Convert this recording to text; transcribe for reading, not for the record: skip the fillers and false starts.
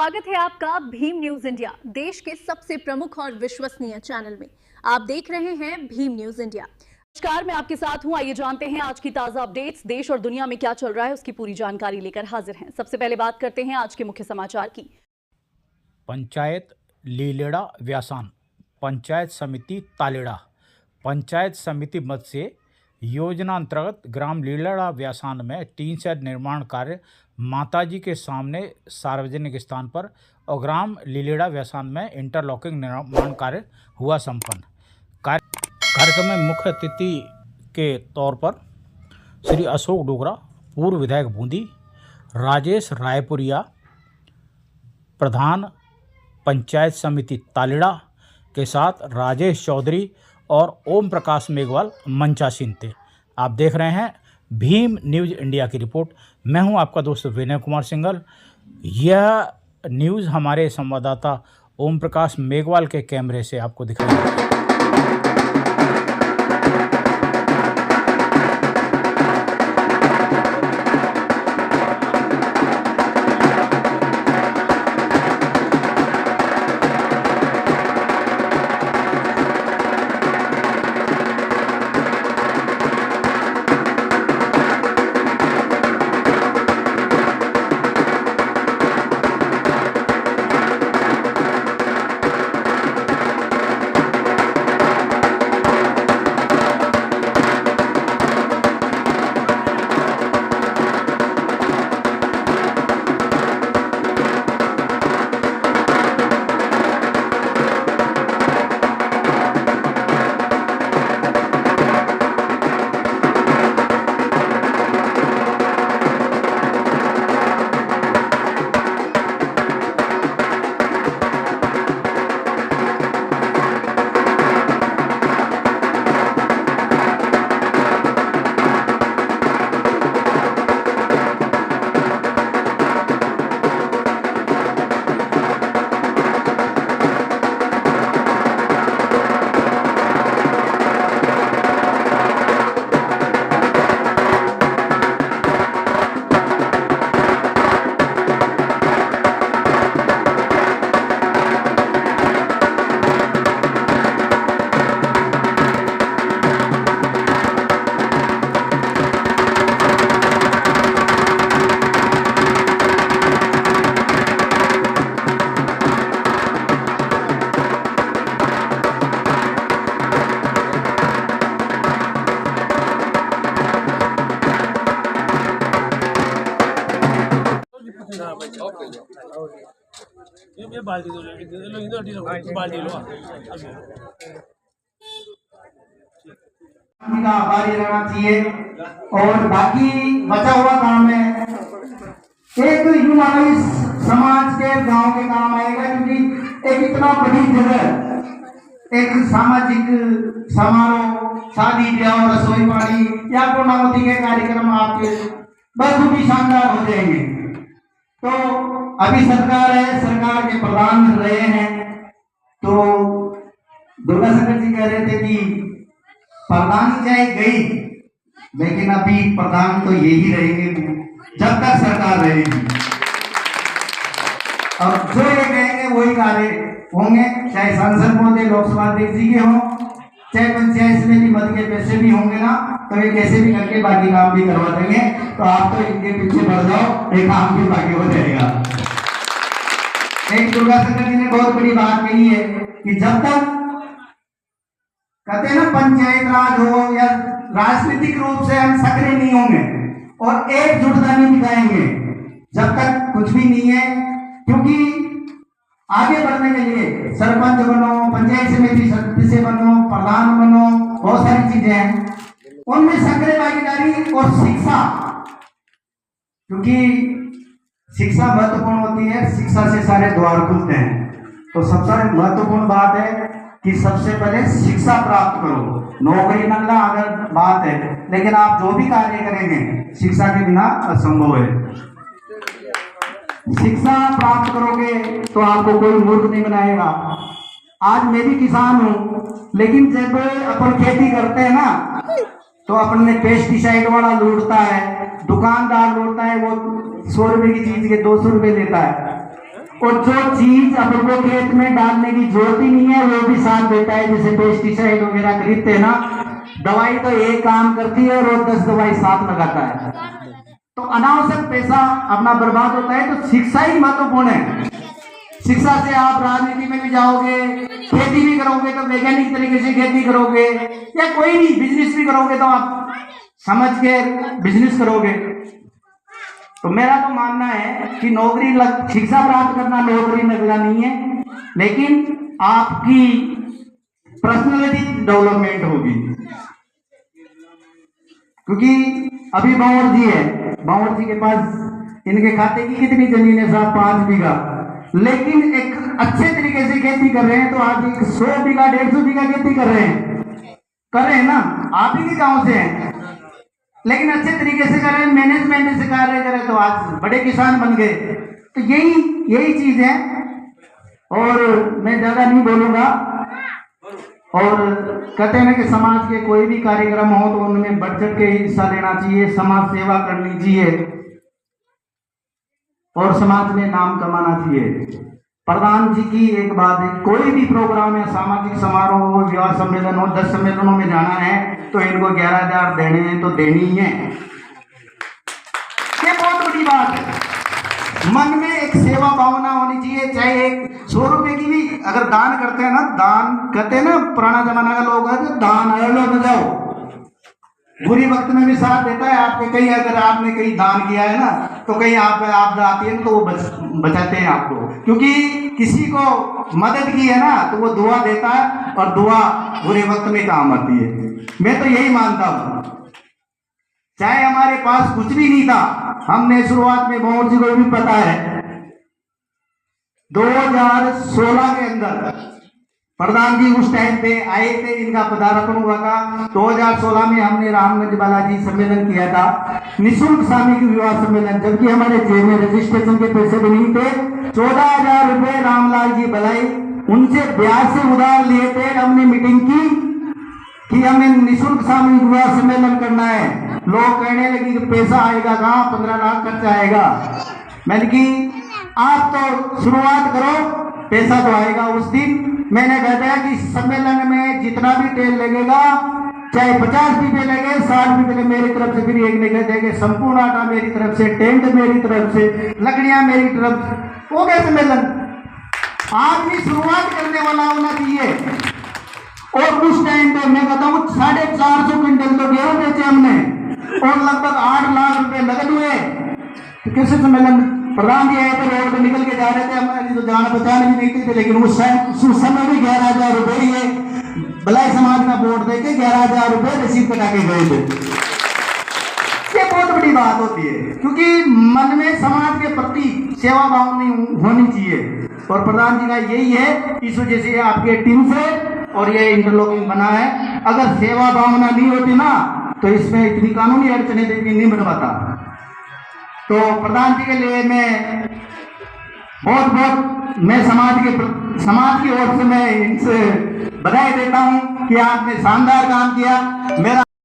स्वागत है आपका भीम न्यूज इंडिया, देश के सबसे प्रमुख और विश्वसनीय चैनल में। आप देख रहे हैं भीम न्यूज इंडिया। नमस्कार, मैं आपके साथ हूं। आइए जानते हैं आज की ताजा अपडेट्स। देश और दुनिया में क्या चल रहा है उसकी पूरी जानकारी लेकर हाजिर हैं। सबसे पहले बात करते हैं आज के मुख्य समाचार की। पंचायत लीलेड़ा व्यासान, पंचायत समिति तालेड़ा। पंचायत समिति मद से योजना अंतर्गत ग्राम लीलेड़ा व्यासान में टीन शेड निर्माण कार्य माताजी के सामने सार्वजनिक स्थान पर और ग्राम लीलेड़ा व्यासान में इंटरलॉकिंग निर्माण कार्य हुआ संपन्न। कार्यक्रम में मुख्य अतिथि के तौर पर श्री अशोक डोगरा, पूर्व विधायक बूंदी, राजेश रायपुरिया, प्रधान पंचायत समिति तालेड़ा के साथ राजेश चौधरी और ओम प्रकाश मेघवाल मंचासीन थे। आप देख रहे हैं भीम न्यूज इंडिया की रिपोर्ट। मैं हूं आपका दोस्त विनय कुमार सिंघल। यह न्यूज़ हमारे संवाददाता ओम प्रकाश मेघवाल के कैमरे से आपको दिखाई। ये बाल्टी दो, लो इधर लो, बाल्टी लो। का आभारी रहना चाहिए और बाकी बचा हुआ काम है एक यूं समाज के गांव के काम आएगा, क्योंकि एक इतना बड़ी जगह एक सामाजिक समारोह, शादी ब्याह, रसोई पानी या पूर्णावती के कार्यक्रम आपके बहुत शानदार हो जाएंगे। तो अभी सरकार है, सरकार के प्रधान रहे हैं, तो दुर्गा शंकर जी कह रहे थे कि प्रधान चाहे गई लेकिन अभी प्रधान तो यही रहेंगे जब तक सरकार रहेगी। और जो ये कहेंगे वही कार्य होंगे, चाहे सांसद महोदय लोकसभा अध्यक्ष जी के हों, चाहे पंचायत समिति मद के पैसे भी होंगे ना, तो ये कैसे भी करके बाकी काम भी करवा देंगे। तो आप तो इनके पीछे बढ़ जाओ, ये काम भी बाकी हो जाएगा। एक दुर्गा शंकर जी ने बहुत बड़ी बात कही है कि जब तक कहते हैं ना पंचायत राज हो या राजनीतिक रूप से हम सक्रिय नहीं होंगे और एकजुटता नहीं दिखाएंगे, जब तक कुछ भी नहीं है। क्योंकि आगे बढ़ने के लिए सरपंच बनो, पंचायत समिति सदस्य बनो, प्रधान बनो, बहुत सारी चीजें हैं, उनमें सक्रिय भागीदारी और शिक्षा, क्योंकि शिक्षा महत्वपूर्ण होती है, शिक्षा से सारे द्वार खुलते हैं। तो सबसे महत्वपूर्ण बात है कि सबसे पहले शिक्षा प्राप्त करो। नौकरी नल्ला अगर बात है, लेकिन आप जो भी कार्य करेंगे शिक्षा के बिना असंभव है। शिक्षा प्राप्त करोगे तो आपको कोई मूर्ख नहीं बनाएगा। आज मैं भी किसान हूँ, लेकिन जब अपन खेती करते हैं ना तो अपने पेस्टिसाइड वाला लूटता है, दुकानदार लूटता है, वो 100 रुपए की चीज के 200 रुपए लेता है। और जो चीज अपन को खेत में डालने की जरूरत ही नहीं है वो भी साथ देता है। जैसे पेस्टिसाइड वगैरह खरीदते हैं ना, दवाई तो एक काम करती है और वो 10 दवाई साथ लगाता है, तो अनावश्यक पैसा अपना बर्बाद होता है। तो शिक्षा ही महत्वपूर्ण है। शिक्षा से आप राजनीति में भी जाओगे, खेती भी करोगे तो वैज्ञानिक तरीके से खेती करोगे, या कोई भी बिजनेस भी करोगे तो आप समझ के बिजनेस करोगे। तो मेरा तो मानना है कि शिक्षा प्राप्त करना नौकरी लगना नहीं है, लेकिन आपकी पर्सनैलिटी डेवलपमेंट होगी। क्योंकि अभी बावर जी है, बावर जी के पास इनके खाते की कितनी जमीन है? 5 बीघा, लेकिन एक अच्छे तरीके से खेती कर रहे हैं। तो आज एक 100 बीघा 150 बीघा खेती कर रहे हैं ना, आप ही के गांव से हैं, लेकिन अच्छे तरीके से कर रहे हैं, मैनेजमेंट से कार्य करें तो आज बड़े किसान बन गए। तो यही चीज है, और मैं ज्यादा नहीं बोलूंगा। और कहते हैं कि समाज के कोई भी कार्यक्रम हो तो उनमें बढ़ चढ़ के हिस्सा लेना चाहिए, समाज सेवा करनी चाहिए और समाज में नाम कमाना चाहिए। प्रधान जी की एक बात है, कोई भी प्रोग्राम है, सामाजिक समारोह हो, विवाह सम्मेलन हो, 10 सम्मेलनों में जाना है तो इनको 11,000 देने हैं तो देनी ही है। ये बहुत बड़ी बात है। मन में एक सेवा भावना होनी चाहिए। चाहे एक 100 रुपए की भी अगर दान करते हैं ना, दान कहते हैं ना, पुराना जमाना का लोग है, दान लो बजाओ, बुरी वक्त में भी साथ देता है आपके। कहीं अगर आपने कहीं दान किया है ना, तो कहीं आप आती है तो वो बचाते हैं आपको, क्योंकि किसी को मदद की है ना तो वो दुआ देता है, और दुआ बुरे वक्त में काम आती है। मैं तो यही मानता हूँ। चाहे हमारे पास कुछ भी नहीं था, हमने शुरुआत में, बावर जी को भी पता है, 2016 के अंदर प्रधान जी उस टाइम पे आए थे, इनका पदार्पण हुआ था। 2016 में हमने रामगंज बालाजी सम्मेलन किया था, निःशुल्क सामूहिक विवाह सम्मेलन, जबकि हमारे जेब में रजिस्ट्रेशन के पैसे भी नहीं थे। 14,000 रुपए रामलाल जी बलाई, उनसे ब्याज से उधार लिए थे। हमने मीटिंग की कि हमें निःशुल्क सामूहिक विवाह सम्मेलन करना है। लोग कहने लगे कि पैसा आएगा कहाँ, 15 लाख खर्चा आएगा। मैंने कि आप तो शुरुआत करो, पैसा तो आएगा उस दिन। मैंने बताया कि सम्मेलन में जितना भी तेल लगेगा, चाहे 50 रुपये लगे, 60 रुपये मेरी तरफ से, फिर एक ने कह देंगे संपूर्ण आटा मेरी तरफ से, टेंट मेरी तरफ से, लकड़ियां मेरी तरफ से। वो क्या सम्मेलन? आदमी शुरुआत करने वाला होना चाहिए। और उस टाइम पे मैं कहता हूँ 450 क्विंटल तो गेहूं बेचे हमने, और लगभग 8 लाख रुपए नगद हुए। तो कैसे सम्मेलन? प्रधान जी आए थे, रोड पे निकल के जा रहे थे, हमारी तो जान पहचान भी नहीं थी, लेकिन उस समय भी 11,000 रुपए ये भलाई समाज का वोट देके 11,000 रुपए रसीद कटा के गए थे। ये बहुत बड़ी बात होती है, क्योंकि मन में समाज के प्रति सेवा भावना होनी चाहिए। और प्रधान जी का यही है, इस वजह से आपके टीम से और ये इंटरलॉकिंग बना है। अगर सेवा भावना नहीं होती ना तो इसमें इतनी कानूनी अड़चने नहीं बन पाता। तो प्रधान जी के लिए मैं बहुत मैं समाज की ओर से मैं इनसे बधाई देता हूं कि आपने शानदार काम किया। मेरा